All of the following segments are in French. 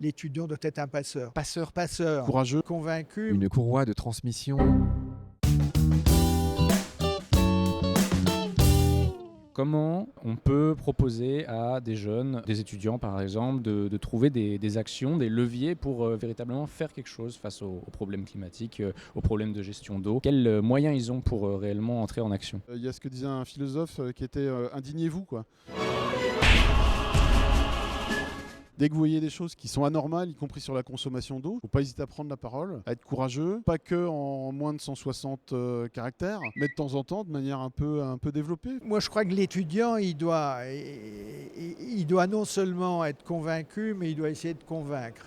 l'étudiant doit être un passeur. Passeur, Courageux, convaincu. une courroie de transmission. Comment on peut proposer à des jeunes, des étudiants par exemple, de trouver des actions, des leviers pour véritablement faire quelque chose face aux problèmes climatiques, aux problèmes de gestion d'eau? Quels moyens ils ont pour réellement entrer en action? Il y a ce que disait un philosophe qui était indignez-vous, quoi. Dès que vous voyez des choses qui sont anormales, y compris sur la consommation d'eau, faut pas hésiter à prendre la parole, à être courageux, pas que en moins de 160 caractères, mais de temps en temps de manière un peu développée. Moi, je crois que l'étudiant, il doit non seulement être convaincu, mais il doit essayer de convaincre.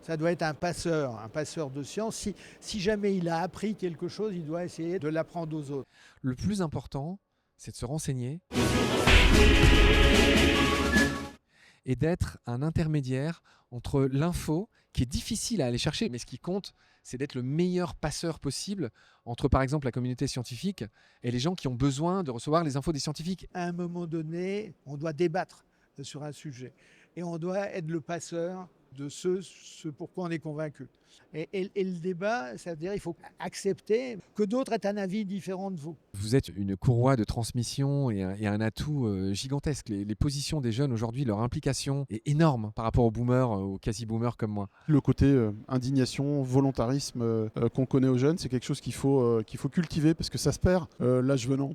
Ça doit être un passeur de science. Si jamais il a appris quelque chose, il doit essayer de l'apprendre aux autres. Le plus important, c'est de se renseigner et d'être un intermédiaire entre l'info, qui est difficile à aller chercher, mais ce qui compte, c'est d'être le meilleur passeur possible entre, par exemple, la communauté scientifique et les gens qui ont besoin de recevoir les infos des scientifiques. À un moment donné, on doit débattre sur un sujet. Et on doit être le passeur de ce pourquoi on est convaincu. Et le débat, c'est-à-dire qu'il faut accepter que d'autres aient un avis différent de vous. Vous êtes une courroie de transmission et un atout gigantesque. Les positions des jeunes aujourd'hui, leur implication est énorme par rapport aux boomers, aux quasi-boomers comme moi. Le côté indignation, volontarisme qu'on connaît aux jeunes, c'est quelque chose qu'il faut cultiver parce que ça se perd l'âge venant.